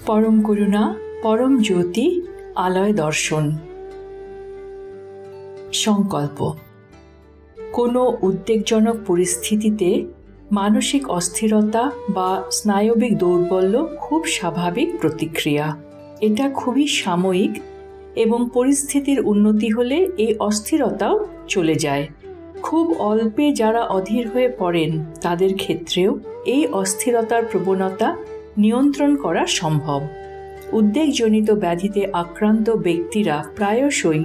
পরম করুণা, পরম জ্যোতি, আলয় দর্শন। সংকল্প। কোনো উদ্বেগজনক পরিস্থিতিতে মানসিক অস্থিরতা বা স্নায়বিক দৌর্বল্য খুব স্বাভাবিক প্রতিক্রিয়া। এটা খুবই সাময়িক এবং পরিস্থিতির উন্নতি হলে এই অস্থিরতাও চলে যায়। খুব অল্পে যারা অধীর হয়ে পড়েন তাদের ক্ষেত্রেও এই অস্থিরতার প্রবণতা নিয়ন্ত্রণ করা সম্ভব। উদ্বেগজনিত ব্যাধিতে আক্রান্ত ব্যক্তিরা প্রায়শই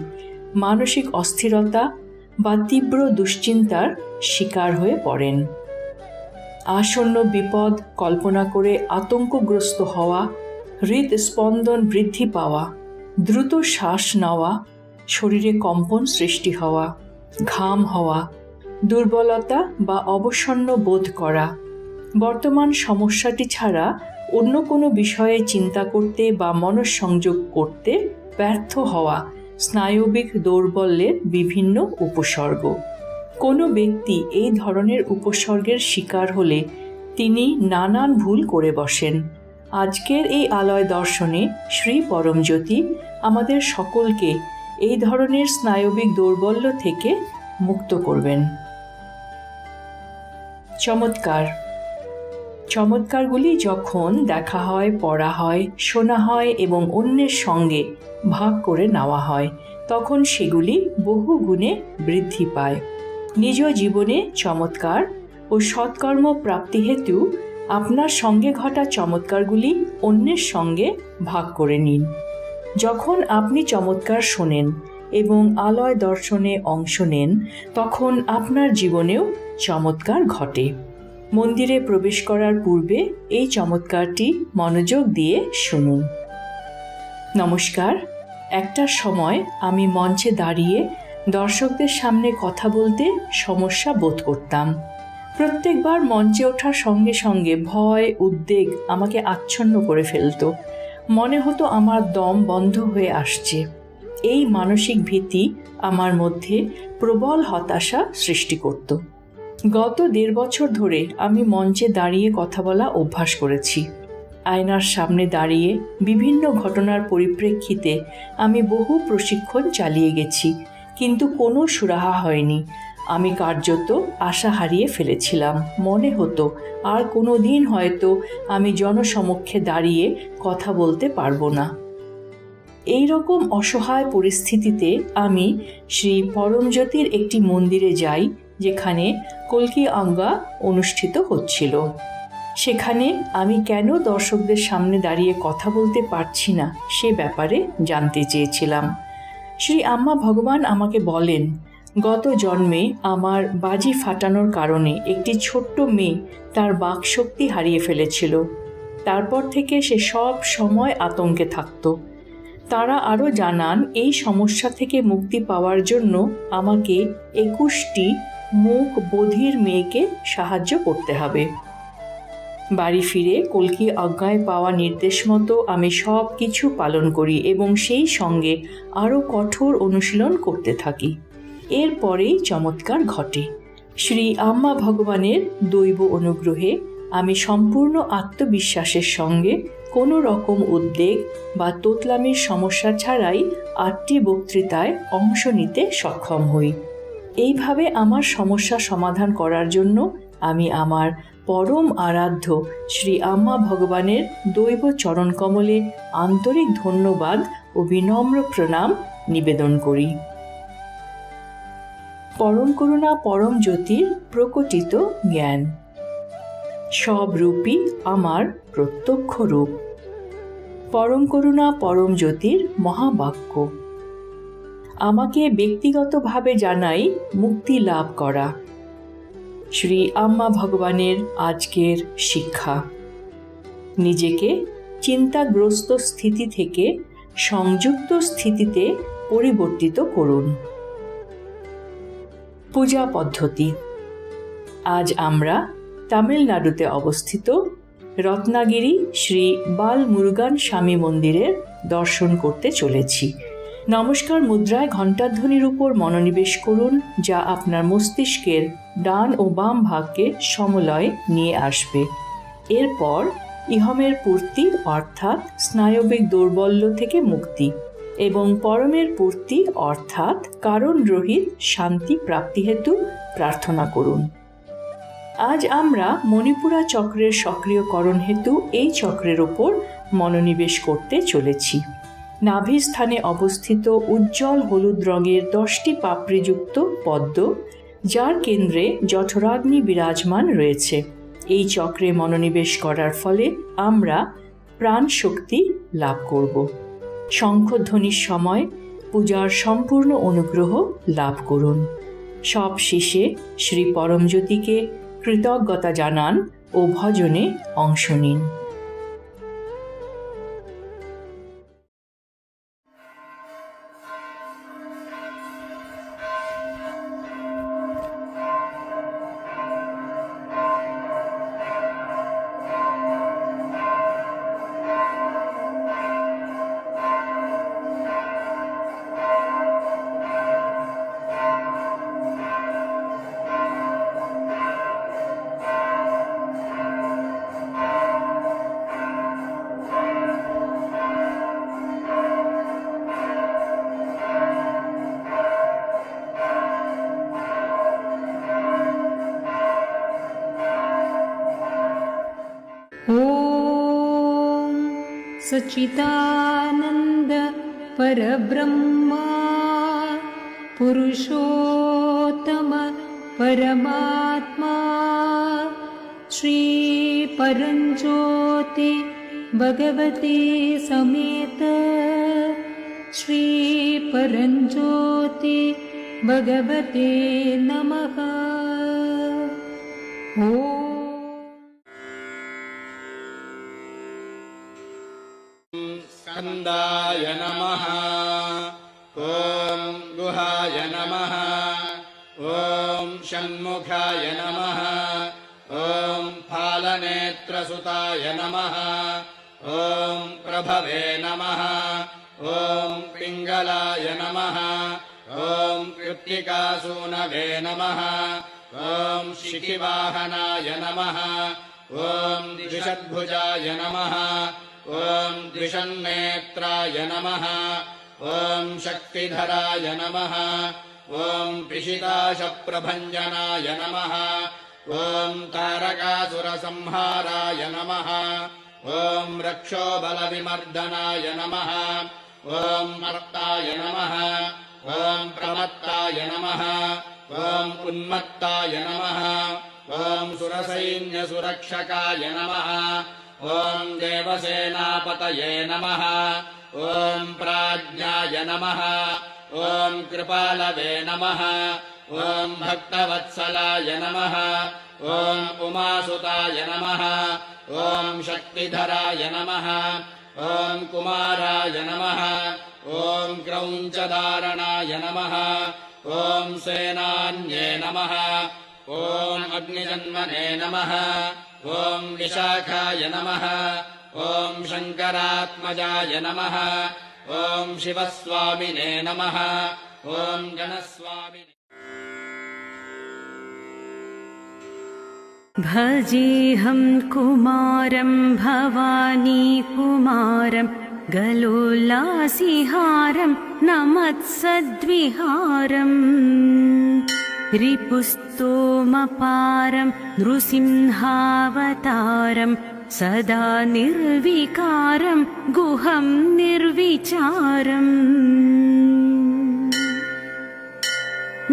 মানসিক অস্থিরতা বা তীব্র দুশ্চিন্তার শিকার হয়ে পড়েন। আসন্ন বিপদ কল্পনা করে আতঙ্কগ্রস্ত হওয়া, হৃদস্পন্দন বৃদ্ধি পাওয়া, দ্রুত শ্বাস নেওয়া, শরীরে কম্পন সৃষ্টি হওয়া, ঘাম হওয়া, দুর্বলতা বা অবসন্ন বোধ করা, বর্তমান সমস্যাটি ছাড়া অন্য কোনো বিষয়ে চিন্তা করতে বা মনঃসংযোগ করতে ব্যর্থ হওয়া স্নায়বিক দৌর্বল্যের বিভিন্ন উপসর্গ। কোনো ব্যক্তি এই ধরনের উপসর্গের শিকার হলে তিনি নানান ভুল করে বসেন। আজকের এই আলয় দর্শনে শ্রী পরমজ্যোতি আমাদের সকলকে এই ধরনের স্নায়বিক দৌর্বল্য থেকে মুক্ত করবেন। চমৎকার। চমৎকারগুলি যখন দেখা হয়, পড়া হয়, শোনা হয় এবং অন্যের সঙ্গে ভাগ করে নেওয়া হয়, তখন সেগুলি বহু গুণে বৃদ্ধি পায়। নিজ জীবনে চমৎকার ও সৎকর্ম প্রাপ্তি হেতু আপনার সঙ্গে ঘটা চমৎকারগুলি অন্যের সঙ্গে ভাগ করে নিন। যখন আপনি চমৎকার শোনেন এবং আলয় দর্শনে অংশ নেন, তখন আপনার জীবনেও চমৎকার ঘটে। মন্দিরে প্রবেশ করার পূর্বে এই চমৎকারটি মনোযোগ দিয়ে শুনুন। নমস্কার। একটা সময় আমি মঞ্চে দাঁড়িয়ে দর্শকদের সামনে কথা বলতে সমস্যা বোধ করতাম। প্রত্যেকবার মঞ্চে ওঠার সঙ্গে সঙ্গে ভয়, উদ্বেগ আমাকে আচ্ছন্ন করে ফেলত। মনে হতো আমার দম বন্ধ হয়ে আসছে। এই মানসিক ভীতি আমার মধ্যে প্রবল হতাশা সৃষ্টি করত। গত 1.5 বছর ধরে আমি মঞ্চে দাঁড়িয়ে কথা বলা অভ্যাস করেছি। আয়নার সামনে দাঁড়িয়ে বিভিন্ন ঘটনার পরিপ্রেক্ষিতে আমি বহু প্রশিক্ষণ চালিয়ে গেছি, কিন্তু কোনো সুরাহা হয়নি। আমি কার্যত আশা হারিয়ে ফেলেছিলাম। মনে হতো আর কোনো দিন হয়তো আমি জনসমক্ষে দাঁড়িয়ে কথা বলতে পারবো না। এই রকম অসহায় পরিস্থিতিতে আমি শ্রী পরমজ্যোতির একটি মন্দিরে যাই, যেখানে কল্কি অঙ্গা অনুষ্ঠিত হচ্ছিল। সেখানে আমি কেন দর্শকদের সামনে দাঁড়িয়ে কথা বলতে পারছি না সে ব্যাপারে জানতে চেয়েছিলাম। শ্রী আম্মা ভগবান আমাকে বলেন, গত জন্মে আমার বাজি ফাটানোর কারণে একটি ছোট্ট মেয়ে তার বাকশক্তি হারিয়ে ফেলেছিল। তারপর থেকে সে সব সময় আতঙ্কে থাকত। তারা আরও জানান, এই সমস্যা থেকে মুক্তি পাওয়ার জন্য আমাকে 21টি মুখ বধির মেয়েকে সাহায্য করতে হবে। বাড়ি ফিরে কল্কি আজ্ঞায় পাওয়া নির্দেশ মতো আমি সব কিছু পালন করি এবং সেই সঙ্গে আরও কঠোর অনুশীলন করতে থাকি। এরপরেই চমৎকার ঘটে। শ্রী আম্মা ভগবানের দৈব অনুগ্রহে আমি সম্পূর্ণ আত্মবিশ্বাসের সঙ্গে কোনো রকম উদ্বেগ বা তোতলামির সমস্যা ছাড়াই 8টি বক্তৃতায় অংশ নিতে সক্ষম হই। এইভাবে আমার সমস্যা সমাধান করার জন্য আমি আমার পরম আরাধ্য শ্রী আম্মা ভগবানের দৈব চরণকমলে আন্তরিক ধন্যবাদ ও বিনম্র প্রণাম নিবেদন করি। পরম করুণা, পরম জ্যোতির প্রকটিত জ্ঞান। সব রূপই আমার প্রত্যক্ষ রূপ। পরম করুণা, পরম জ্যোতির মহাবাক্য আমাকে ব্যক্তিগতভাবে জানাই মুক্তি লাভ করা। শ্রী আম্মা ভগবানের আজকের শিক্ষা। নিজেকে চিন্তাগ্রস্ত স্থিতি থেকে সংযুক্ত স্থিতিতে পরিবর্তিত করুন। পূজা পদ্ধতি। আজ আমরা তামিলনাড়ুতে অবস্থিত রত্নাগিরি শ্রী বালমুরুগান স্বামী মন্দিরের দর্শন করতে চলেছি। নমস্কার মুদ্রায় ঘণ্টাধ্বনির উপর মনোনিবেশ করুন, যা আপনার মস্তিষ্কের ডান ও বাম ভাগকে সমলয়ে নিয়ে আসবে। এরপর ইহমের পূর্তি অর্থাৎ স্নায়বিক দৌর্বল্য থেকে মুক্তি এবং পরমের পূর্তি অর্থাৎ কারণ রহিত শান্তি প্রাপ্তি হেতু প্রার্থনা করুন। আজ আমরা মণিপুরা চক্রের সক্রিয়করণ হেতু এই চক্রের ওপর মনোনিবেশ করতে চলেছি। নাভির স্থানে অবস্থিত উজ্জ্বল হলুদ রঙের 10টি পাপড়িযুক্ত পদ্ম, যার কেন্দ্রে জঠরাগ্নি বিরাজমান রয়েছে। এই চক্রে মনোনিবেশ করার ফলে আমরা প্রাণ শক্তি লাভ করব। শঙ্খধ্বনির সময় পূজার সম্পূর্ণ অনুগ্রহ লাভ করুন। সব শেষে শ্রী পরমজ্যোতিকে কৃতজ্ঞতা জানান ও ভজনে অংশ নিন। ॐ सच्चिदानन्द परब्रह्मा पुरुषोत्तम परमात्मा श्री परञ्ज्योति भगवते समेत श्री परञ्ज्योति भगवते नमः। स्कन्दाय नमः। ॐ गुहाय नमः। ॐ षण्मुखाय नमः। ॐ फालनेत्रसुताय नमः। ॐ प्रभवे नमः। ॐ पिङ्गलाय नमः। ॐ कृत्तिकासूनवे नमः। ॐ शिखिवाहनाय नमः। ॐ द्विषद्भुजाय नमः। ॐ द्विषन्नेत्राय नमः। ॐ शक्तिधराय नमः। ॐ पिशिताशप्रभञ्जनाय नमः। ॐ तारकासुरसंहाराय नमः। ॐ रक्षोबलविमर्दनाय नमः। ॐ मर्ताय नमः। ॐ प्रमत्ताय नमः। ॐ उन्मत्ताय नमः। ॐ सुरसैन्यसुरक्षकाय नमः। ॐ देवसेनापतये नमः। ॐ प्राज्ञाय नमः। ॐ कृपालवे नमः। ॐ भक्तवत्सलाय नमः। ॐ उमासुताय नमः। ॐ शक्तिधराय नमः। ॐ कुमाराय नमः। ॐ क्रौञ्चधारणाय नमः। ॐ सेनान्ये नमः। ॐ अग्निजन्मने नमः। ॐ विशाखाय नमः। ॐ शङ्करात्मजाय नमः। ॐ शिवस्वामिने नमः। ॐ गणस्वामिने। भजेऽहं कुमारं भवानी कुमारं गलोल्लासिहारं नमत्सद्विहारम् रिपुस्तोमपारं नृसिंहावतारं सदा निर्विकारं गुहं निर्विचारम्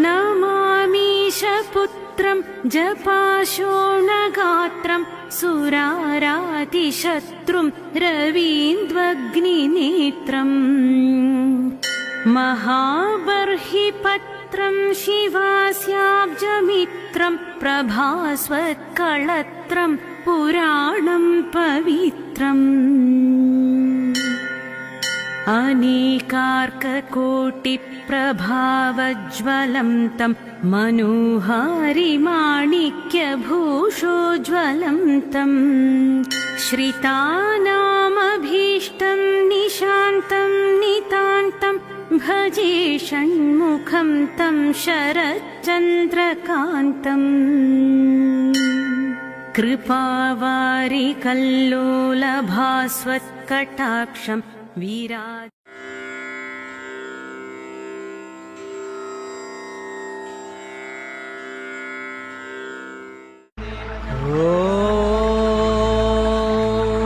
नमामीशपुत्रं जपाशोणगात्रं सुरारातिशत्रुं रवीन्द्वग्निनेत्रम् महाबर्हिपत्रं शिवास्याब्जमित्रं प्रभास्वत्कळत्रं पुराणं पवित्रम् अनेकार्ककोटिप्रभावज्वलं तं मनोहारिमाणिक्यभूषोज्ज्वलं तं श्रितानामभीष्टं निशान्तं नितान्तं भजे षण्मुखं तं शरच्चन्द्रकान्तम् कृपावारि कल्लोलभास्वत्कटाक्षं विराज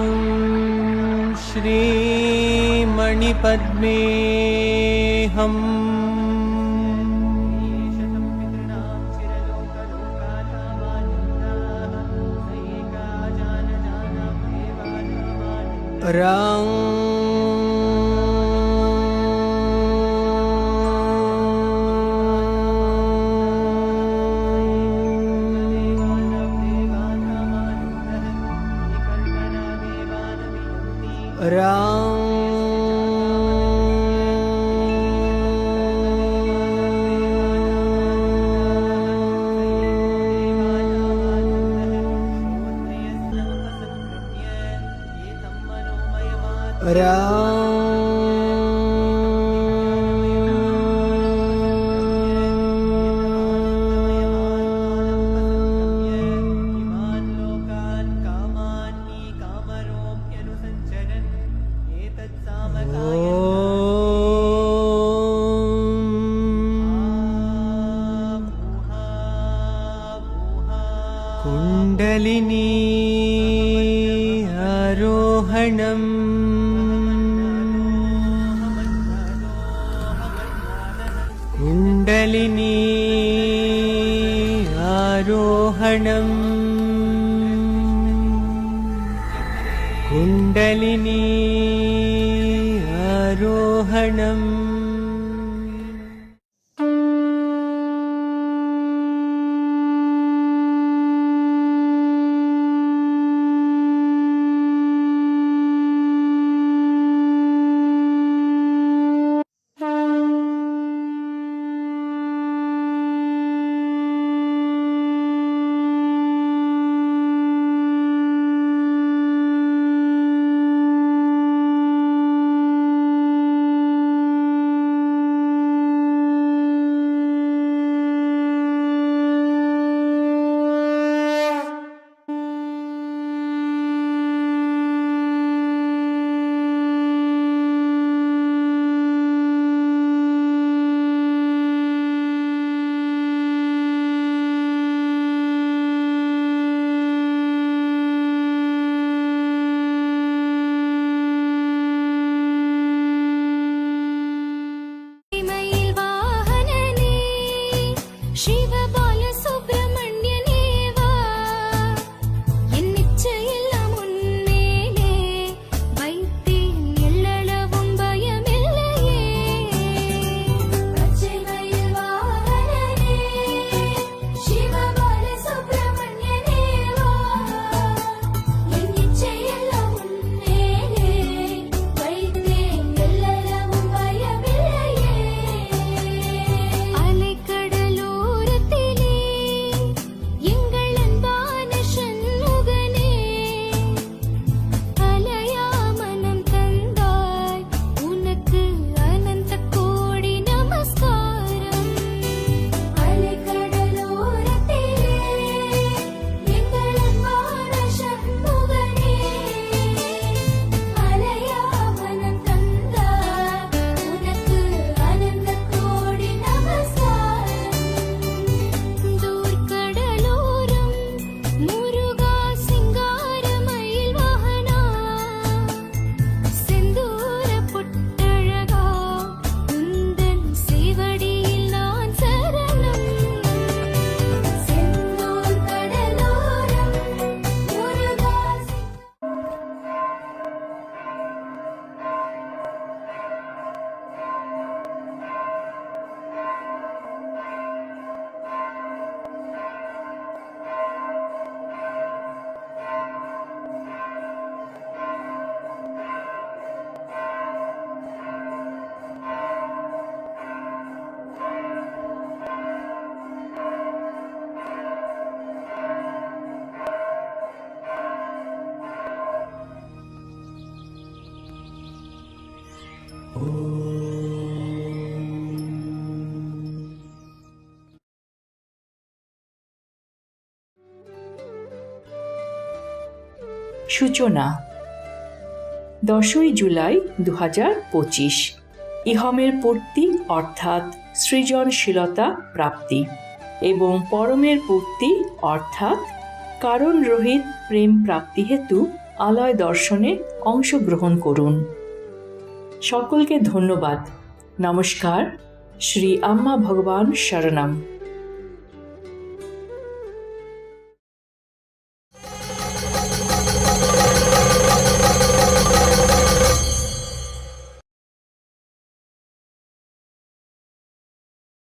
ॐ श्रीमणिपद्मेऽहम् कुण्डलिनी आरोहणम् कुण्डलिनी आरोहणम् कुण्डलिनी आरोहणम् সূচনা 10ই জুলাই 2025। ইহমের পূর্তি অর্থাৎ সৃজনশীলতা প্রাপ্তি এবং পরমের পূর্তি অর্থাৎ কারণ রহিত প্রেম প্রাপ্তি হেতু আলয় দর্শনে অংশগ্রহণ করুন। সকলকে ধন্যবাদ। নমস্কার। শ্রী আম্মা ভগবান শরণম।